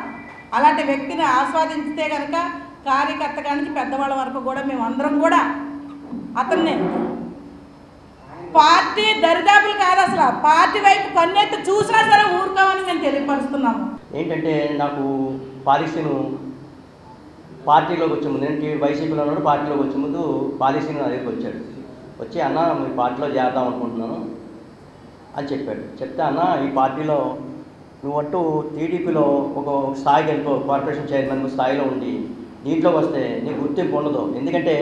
అలాంటి వ్యక్తిని ఆస్వాదించితే కనుక కార్యకర్త కానీ పెద్దవాళ్ళ వరకు కూడా మేమందరం కూడా అతన్ని పార్టీ దరిదాపులు కాదు, అసలు పార్టీ వైపు కన్నెత్తి చూసినా సరే ఊరుకోమని మేము తెలియపరుస్తున్నాము. ఏంటంటే నాకు పాలిసీను పార్టీలోకి వచ్చే ముందు, నేను వైసీపీలో ఉన్నాడు, పార్టీలోకి వచ్చే ముందు పాలిసీను నా దగ్గరికి వచ్చాడు. వచ్చి అన్న మీ పార్టీలో చేద్దాం అనుకుంటున్నాను అని చెప్పాడు. చెప్తే అన్న ఈ పార్టీలో నువ్వంటూ టీడీపీలో ఒక స్థాయికి వెళ్ళిపో, కార్పొరేషన్ చైర్మన్ స్థాయిలో ఉండి దీంట్లోకి వస్తే నీకు గుర్తింపు ఉండదు. ఎందుకంటే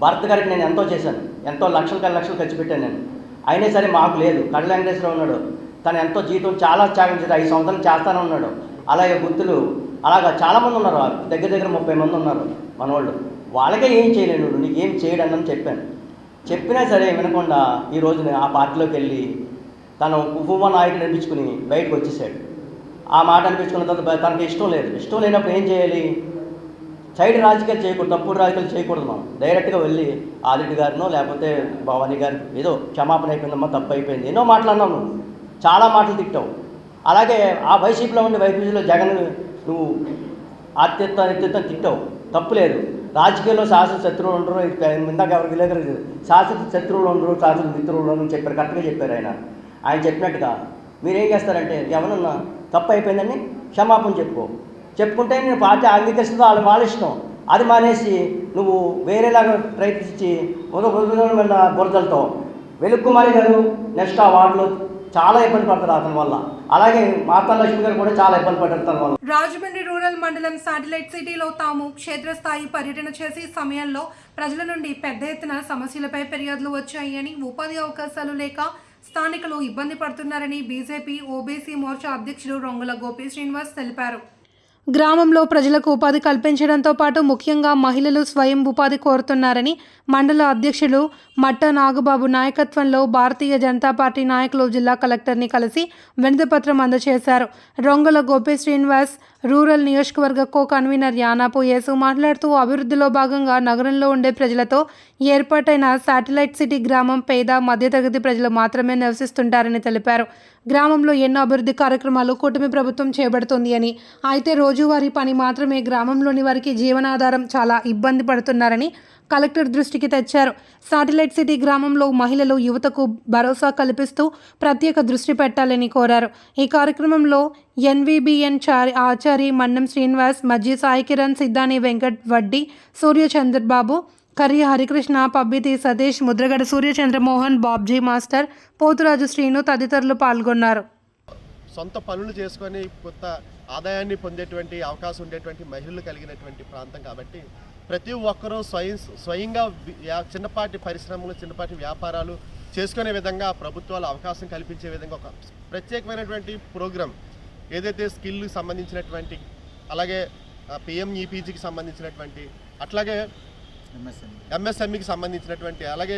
భరత్ గారికి నేను ఎంతో చేశాను, ఎంతో లక్షలు ఖర్చు పెట్టాను నేను. అయినా సరే మాకు లేదు. కళ్ళ వెంకటేశ్వరరావు ఉన్నాడు, తను ఎంతో జీతం చాలా త్యాగం చేశాడు, 5 సంవత్సరాలు చేస్తానే ఉన్నాడు. అలాగే గుర్తులు అలాగా చాలామంది ఉన్నారు, దగ్గర 30 మంది ఉన్నారు మనవాళ్ళు. వాళ్ళకే ఏం చేయలేను, నీకేం చేయడం అని చెప్పాను. చెప్పినా సరే వినకుండా ఈ రోజున ఆ పార్టీలోకి వెళ్ళి తను కుఫుమా నాయకుడు అనిపించుకుని బయటకు వచ్చేసాడు. ఆ మాట అనిపించుకున్న తర్వాత తనకి ఇష్టం లేనప్పుడు ఏం చేయాలి? సైడ్ రాజకీయాలు చేయకూడదు, తప్పుడు రాజకీయాలు చేయకూడదు. మనం డైరెక్ట్గా వెళ్ళి ఆదిరెడ్డి గారినో లేకపోతే భవానీ గారు ఏదో క్షమాపణ అయిపోయిందమ్మా, తప్పు అయిపోయింది, ఎన్నో మాట్లాడినావు, నువ్వు చాలా మాటలు తిట్టావు. అలాగే ఆ వైసీపీలో ఉండే వైసీపీలో జగన్ నువ్వు అత్యుత్తం తిట్టావు, తప్పు లేదు. రాజకీయాల్లో శాశ్వత శత్రువులు ఉండరు, ఇందాక ఎవరికి విలేకరు శాశ్వత శత్రువులు ఉండరు, శాశ్వత మిత్రులు అని చెప్పారు, కరెక్ట్గా చెప్పారు. ఆయన చెప్పినట్టుగా మీరేం చేస్తారంటే ఎవరన్నా తప్పు అయిపోయిందని క్షమాపణ చెప్పుకుంటే నేను పార్టీ అంగీకరిస్తుందో వాళ్ళ ఇష్టం. అది మానేసి నువ్వు వేరేలాగా ప్రయత్నించి బురదలతో వెలుక్కుమారి గారు నెక్స్ట్ ఆ వార్డులో చాలా ఇబ్బంది పడతారు అతని వల్ల. అలాగే మాతా లక్ష్మి గారు కూడా చాలా ఇబ్బంది పడతారు తన వల్ల. రాజమండ్రి రూరల్ మండలం శాటిలైట్ సిటీలో తాము క్షేత్రస్థాయి పర్యటన చేసే సమయంలో ప్రజల నుండి పెద్ద ఎత్తున సమస్యలపై ఫిర్యాదులు వచ్చాయి అని, ఉపాధి అవకాశాలు లేక స్థానికులు ఇబ్బంది పడుతున్నారని బీజేపీ ఓబీసీ మోర్చా అధ్యక్షుడు రొంగుల గోపి శ్రీనివాస్ తెలిపారు. గ్రామంలో ప్రజలకు ఉపాధి కల్పించడంతో పాటు ముఖ్యంగా మహిళలు స్వయం ఉపాధి కోరుతున్నారని మండల అధ్యక్షులు మట్ట నాగబాబు నాయకత్వంలో భారతీయ జనతా పార్టీ నాయకులు జిల్లా కలెక్టర్ని కలిసి వినతిపత్రం అందజేశారు. రొంగల గోపి శ్రీనివాస్ రూరల్ నియోజకవర్గ కో కన్వీనర్ యానాపు యేసు మాట్లాడుతూ అభివృద్ధిలో భాగంగా నగరంలో ఉండే ప్రజలతో ఏర్పాటైన శాటిలైట్ సిటీ గ్రామం పేద మధ్యతరగతి ప్రజలు మాత్రమే నివసిస్తుంటారని తెలిపారు. గ్రామంలో ఎన్నో అభివృద్ధి కార్యక్రమాలు కూటమి ప్రభుత్వం చేపడుతోంది అని, అయితే రోజువారీ పని మాత్రమే గ్రామంలోని వారికి జీవనాధారం చాలా ఇబ్బంది పడుతున్నారని కలెక్టర్ దృష్టికి తెచ్చారు. శాటిలైట్ సిటీ గ్రామంలో మహిళలు, యువతకు భరోసా కల్పిస్తూ ప్రత్యేక దృష్టి పెట్టాలని కోరారు. ఈ కార్యక్రమంలో ఎన్వీబీఎన్ ఆచారి మన్నం శ్రీనివాస్, మజ్జి సాయి కిరణ్, సిద్ధాని వెంకట్, వడ్డీ సూర్య చంద్రబాబు, కర్య హరికృష్ణ, పబ్బితి సతీష్, ముద్రగడ సూర్యచంద్రమోహన్, బాబ్జీ మాస్టర్, పోతురాజు శ్రీను తదితరులు పాల్గొన్నారు. సొంత పనులు చేసుకొని కొత్త ఆదాయాన్ని పొందేటువంటి అవకాశం ఉండేటువంటి మహిళలు కలిగినటువంటి ప్రాంతం కాబట్టి ప్రతి ఒక్కరూ స్వయంగా చిన్నపాటి పరిశ్రమలు, చిన్నపాటి వ్యాపారాలు చేసుకునే విధంగా ప్రభుత్వాలు అవకాశం కల్పించే విధంగా ఒక ప్రత్యేకమైనటువంటి ప్రోగ్రాం ఏదైతే స్కిల్కి సంబంధించినటువంటి, అలాగే పిఎంఈపీజీకి సంబంధించినటువంటి, అట్లాగే ఎంఎస్ఎంఈకి సంబంధించినటువంటి, అలాగే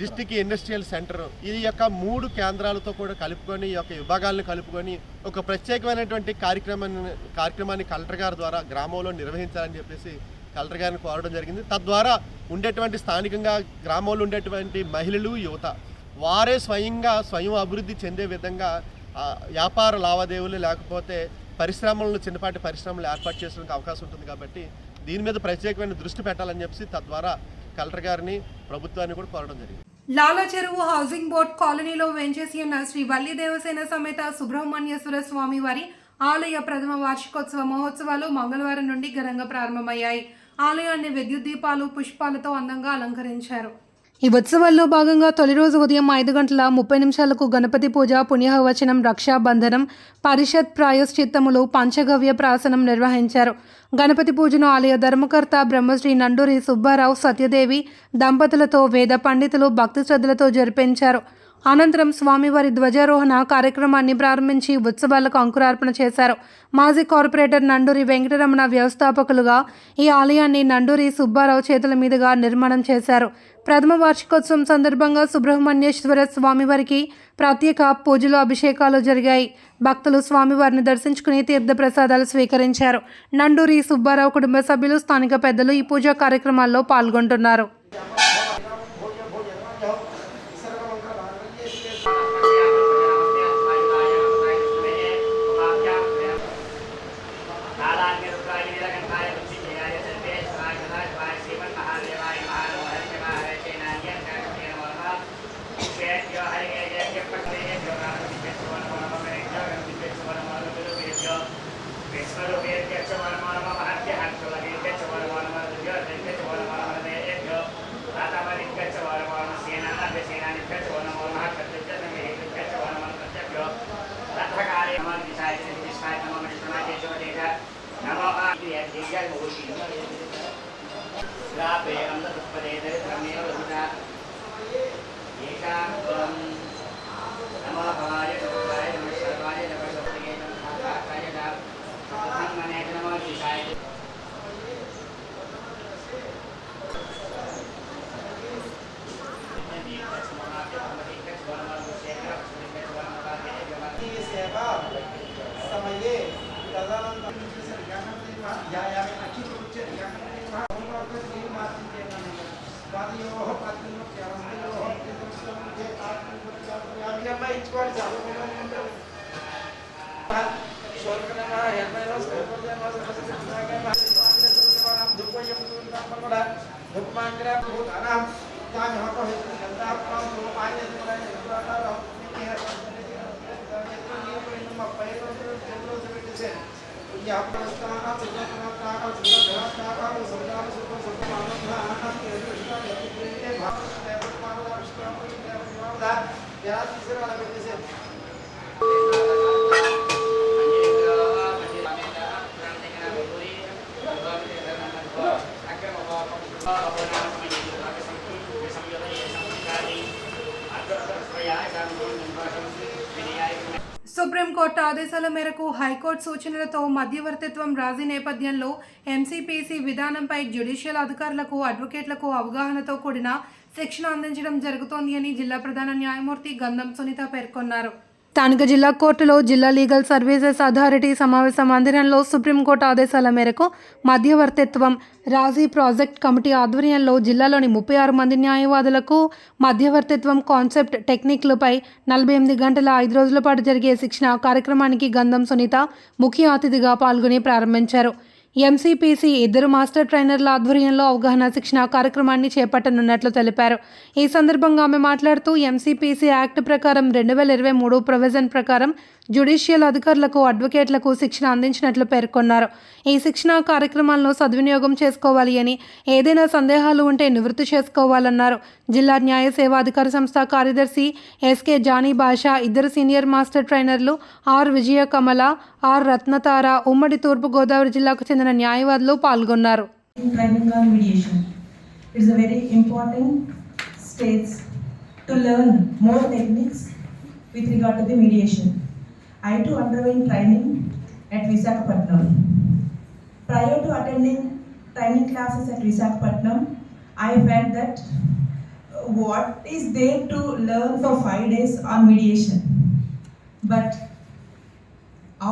డిస్ట్రిక్ట్ ఇండస్ట్రియల్ సెంటర్, ఈ యొక్క 3 కేంద్రాలతో కూడా కలుపుకొని, ఈ యొక్క విభాగాలను కలుపుకొని ఒక ప్రత్యేకమైనటువంటి కార్యక్రమాన్ని కలెక్టర్ గారి ద్వారా గ్రామంలో నిర్వహించాలని చెప్పేసి కలెక్టర్ గారిని కోరడం జరిగింది. తద్వారా ఉండేటువంటి స్థానికంగా గ్రామంలో ఉండేటువంటి మహిళలు, యువత వారే స్వయం అభివృద్ధి చెందే విధంగా వ్యాపార లావాదేవీలు లేకపోతే పరిశ్రమలను, చిన్నపాటి పరిశ్రమలు ఏర్పాటు చేసుకోవడానికి అవకాశం ఉంటుంది. కాబట్టి దీని మీద ప్రత్యేకమైన దృష్టి పెట్టాలని చెప్పి తద్వారా కలెక్టర్ గారిని, ప్రభుత్వాన్ని కూడా కోరడం జరిగింది. లాలా చెరువు హౌసింగ్ బోర్డ్ కాలనీలో వెంచేసి ఉన్న శ్రీ వల్లి దేవసేన సమేత సుబ్రహ్మణ్యేశ్వర స్వామి వారి ఆలయ ప్రథమ వార్షికోత్సవ మహోత్సవాలు మంగళవారం నుండి ఘనంగా ప్రారంభమయ్యాయి. ఆలయాన్ని విద్యుత్ దీపాలు, పుష్పాలతో అందంగా అలంకరించారు. ఈ ఉత్సవాల్లో భాగంగా తొలి రోజు ఉదయం 5:30 గణపతి పూజ, పుణ్యవచనం, రక్షాబంధనం, పరిషత్ ప్రాయశ్చిత్తములు, పంచగవ్య ప్రాసనం నిర్వహించారు. గణపతి పూజను ఆలయ ధర్మకర్త బ్రహ్మశ్రీ నండూరి సుబ్బారావు సత్యదేవి దంపతులతో వేద పండితులు భక్తి శ్రద్ధలతో జరిపించారు. అనంతరం స్వామివారి ధ్వజారోహణ కార్యక్రమాన్ని ప్రారంభించి ఉత్సవాలకు అంకురార్పణ చేశారు. మాజీ కార్పొరేటర్ నండూరి వెంకటరమణ వ్యవస్థాపకులుగా ఈ ఆలయాన్ని నండూరి సుబ్బారావు చేతుల మీదుగా నిర్మాణం చేశారు. ప్రథమ వార్షికోత్సవం సందర్భంగా సుబ్రహ్మణ్యేశ్వర స్వామివారికి ప్రత్యేక పూజలు, అభిషేకాలు జరిగాయి. భక్తులు స్వామివారిని దర్శించుకుని తీర్థప్రసాదాలు స్వీకరించారు. నండూరి సుబ్బారావు కుటుంబ సభ్యులు, స్థానిక పెద్దలు ఈ పూజా కార్యక్రమాల్లో పాల్గొంటున్నారు. సుప్రీంకోర్టు ఆదేశాల మేరకు హైకోర్టు సూచనలతో మధ్యవర్తిత్వం రాజీ నేపథ్యంలో ఎంసీపీసీ విధానంపై జ్యుడిషియల్ అధికారులకు, అడ్వకేట్లకు అవగాహనతో కూడిన శిక్షణ అందించడం జరుగుతోంది అని జిల్లా ప్రధాన న్యాయమూర్తి గంధం సునీత పేర్కొన్నారు. స్థానిక జిల్లా కోర్టులో జిల్లా లీగల్ సర్వీసెస్ అథారిటీ సమావేశ మందిరంలో సుప్రీంకోర్టు ఆదేశాల మేరకు మధ్యవర్తిత్వం రాజీ ప్రాజెక్ట్ కమిటీ ఆధ్వర్యంలో జిల్లాలోని 36 మంది న్యాయవాదులకు మధ్యవర్తిత్వం కాన్సెప్ట్ టెక్నిక్లపై 48 గంటల 5 రోజుల పాటు జరిగే శిక్షణ కార్యక్రమానికి గంధం సునీత ముఖ్య అతిథిగా పాల్గొని ప్రారంభించారు. ఎంసీపీసీ 2 మాస్టర్ ట్రైనర్ల ఆధ్వర్యంలో అవగాహన శిక్షణ కార్యక్రమాన్ని చేపట్టనున్నట్లు తెలిపారు. ఈ సందర్భంగా ఆమె మాట్లాడుతూ ఎంసీపీసీ యాక్ట్ ప్రకారం 2023 ప్రొవిజన్ ప్రకారం జ్యుడిషియల్ అధికారులకు అడ్వకేట్లకు శిక్షణ అందించినట్లు పేర్కొన్నారు. ఈ శిక్షణ కార్యక్రమాలను సద్వినియోగం చేసుకోవాలి అని, ఏదైనా సందేహాలు ఉంటే నివృత్తి చేసుకోవాలన్నారు. జిల్లా న్యాయ సేవాధికార సంస్థ కార్యదర్శి SK Jani Basha, 2 senior master ట్రైనర్లు ఆర్ విజయ కమల, ఆర్ రత్నతార, ఉమ్మడి తూర్పు గోదావరి జిల్లాకు చెందిన న్యాయవాదులు పాల్గొన్నారు. Training on mediation. It's a very important stage to learn more techniques with regard to the mediation. I too underwent training at Visakhapatnam. Prior to attending training classes at Visakhapatnam, I felt that what is there to learn for 5 days on mediation? But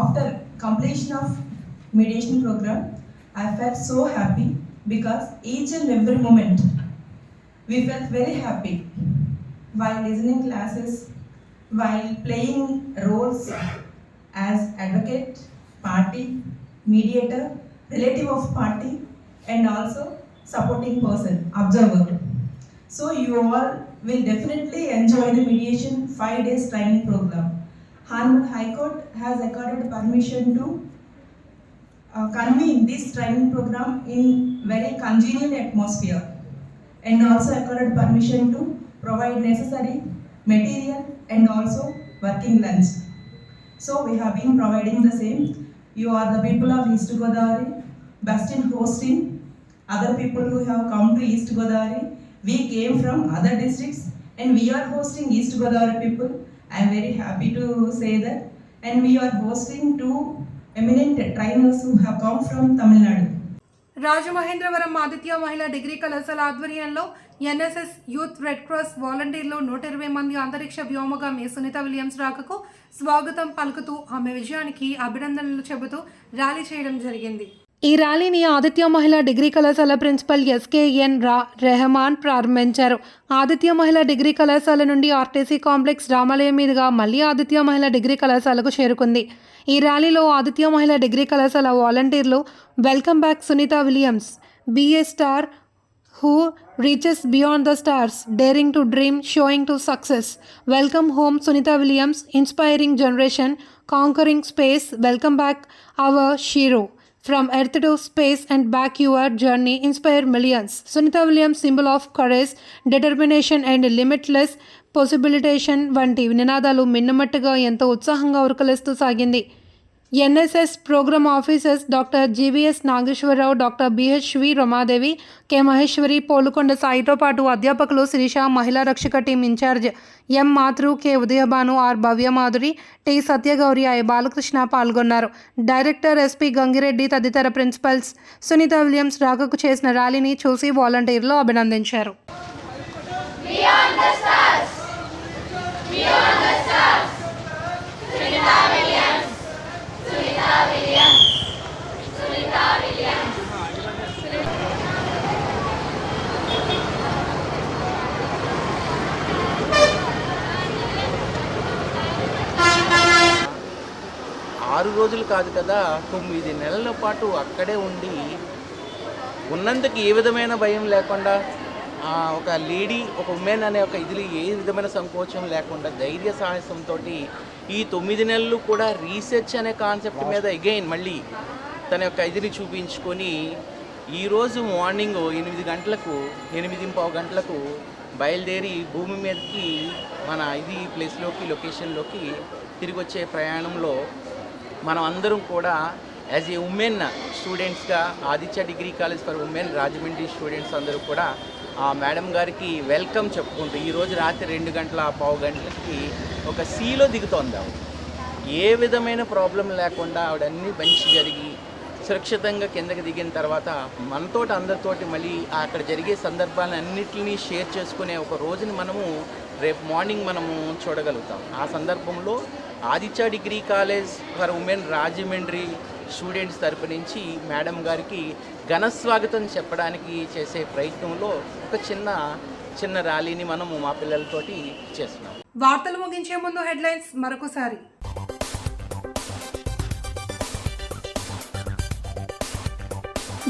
after completion of mediation program, I felt so happy because each and every moment we felt very happy while listening classes, while playing roles as advocate, party, mediator, relative of party, and also supporting person, observer. So you all will definitely enjoy the mediation 5 days training program. Honorable High Court has accorded permission to convene this training program in very congenial atmosphere, and also accorded permission to provide necessary material and also working lunch. So we have been providing the same. You are the people of East Godavari, best in hosting. Other people who have come to East Godavari, we came from other districts and we are hosting East Godavari people. I am very happy to say that. And we are hosting 2 eminent trainers who have come from Tamil Nadu. Rajamahendravaram Aditya మహిళా degree కళాశాల ఆధ్వర్యంలో NSS youth red cross వాలంటీర్లు 120 మంది అంతరిక్ష వ్యోమగామి Sunitha Williams రాకకు స్వాగతం పలుకుతూ ఆమె విజయానికి అభినందనలు చెబుతూ ర్యాలీ చేయడం జరిగింది. ఈ ర్యాలీని ఆదిత్య మహిళా డిగ్రీ కళాశాల ప్రిన్సిపల్ ఎస్కేఎన్ రెహమాన్ ప్రారంభించారు. ఆదిత్య మహిళా డిగ్రీ కళాశాల నుండి ఆర్టీసీ కాంప్లెక్స్ రామాలయం మీదుగా మళ్ళీ ఆదిత్య మహిళా డిగ్రీ కళాశాలకు చేరుకుంది. ఈ ర్యాలీలో ఆదిత్య మహిళా డిగ్రీ కళాశాల వాలంటీర్లు welcome back Sunita Williams, BA star who reaches beyond the stars, daring to dream, showing to success. Welcome home Sunita Williams, inspiring generation, conquering space. Welcome back our Shiro. From earth to space and back, your journey inspire millions. Sunita Williams, symbol of courage, determination and limitless possibilitation వంటి నినాదాలు మిన్నమట్టుగా ఎంతో ఉత్సాహంగా ఉరకలేస్తూ సాగింది. NSS program officers doctor GVS Nageswararao, doctor BHV Ramadevi, K Maheswari, Polukonda సాయితో పాటు అధ్యాపకులు శిరీష, మహిళా రక్షక team in-charge M Mathru, K Udayabhanu, R Bhavyamadhuri, T Satyagowri, I Balakrishna పాల్గొన్నారు. డైరెక్టర్ ఎస్పీ గంగిరెడ్డి తదితర ప్రిన్సిపల్స్ సునీత విలియమ్స్ రాకకు చేసిన ర్యాలీని చూసి వాలంటీర్లు అభినందించారు. ఆరు రోజులు కాదు కదా, 9 నెలల పాటు అక్కడే ఉండి ఉన్నందుకు ఏ విధమైన భయం లేకుండా, ఒక లేడీ, ఒక ఉమెన్ అనే ఒక ఇది ఏ విధమైన సంకోచం లేకుండా ధైర్య సాహసంతో ఈ 9 నెలలు కూడా రీసెర్చ్ అనే కాన్సెప్ట్ మీద అగైన్ మళ్ళీ తన యొక్క ఇదిని చూపించుకొని ఈరోజు మార్నింగ్ 8:15 గంటలకు బయలుదేరి భూమి మీదకి మన ఇది ప్లేస్లోకి లొకేషన్లోకి తిరిగి వచ్చే ప్రయాణంలో మనం అందరం కూడా యాజ్ ఏ ఉమెన్ స్టూడెంట్స్గా Aditya degree college for women Rajahmundry students అందరూ కూడా ఆ మేడం గారికి వెల్కమ్ చెప్పుకుంటూ ఈరోజు రాత్రి 2:15 ఒక సీలో దిగుతోంది ఆవిడ. ఏ విధమైన ప్రాబ్లం లేకుండా ఆవిడన్నీ మంచి జరిగి సురక్షితంగా కిందకి దిగిన తర్వాత మనతోటి అందరితోటి మళ్ళీ అక్కడ జరిగే సందర్భాలను అన్నిటినీ షేర్ చేసుకునే ఒక రోజుని మనము రేపు మార్నింగ్ మనము చూడగలుగుతాం. ఆ సందర్భంలో Aditya degree college for women Rajahmundry students తరపు నుంచి మేడం గారికి ఘన స్వాగతం చెప్పడానికి చేసే ప్రయత్నంలో ఒక చిన్న ర్యాలీని మనము మా పిల్లలతోటి చేస్తున్నాం. వార్తలు ముగించే ముందు హెడ్లైన్స్ మరొకసారి.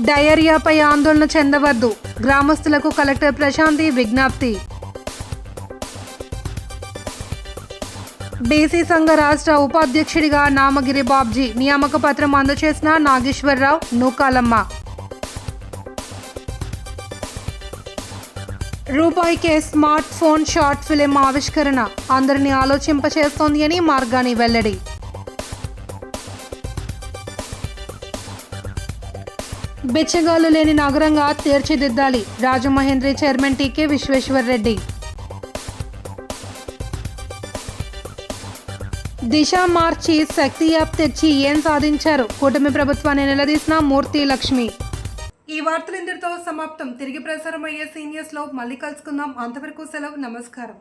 డయేరియాపై ఆందోళన చెందవద్దు, గ్రామస్తులకు కలెక్టర్ ప్రశాంతి విజ్ఞప్తి. బీసీ సంఘ రాష్ట్ర ఉపాధ్యక్షుడిగా నామగిరి బాబ్జీ నియామక పత్రం అందజేసిన నాగేశ్వరరావు నూకాలమ్మ. రూపాయికే స్మార్ట్ ఫోన్ షార్ట్ ఫిలిం ఆవిష్కరణ అందరినీ ఆలోచింపచేస్తోంది అని మార్గాని వెల్లడి. బిచ్చగాళ్లు లేని నగరంగా తీర్చిదిద్దాలి, రాజమహేంద్రి చైర్మన్ టీకే విశ్వేశ్వర్రెడ్డి. దిశ మార్చి శక్తి యాప్ తెచ్చి ఏం సాధించారు, కూటమి ప్రభుత్వాన్ని నిలదీసిన మూర్తి లక్ష్మి. ఈ వార్తలు ఇంతటితో సమాప్తం. తిరిగి ప్రసారం అయ్యే సీనియర్స్లో మళ్ళీ కలుసుకుందాం. అంతవరకు సెలవు. నమస్కారం.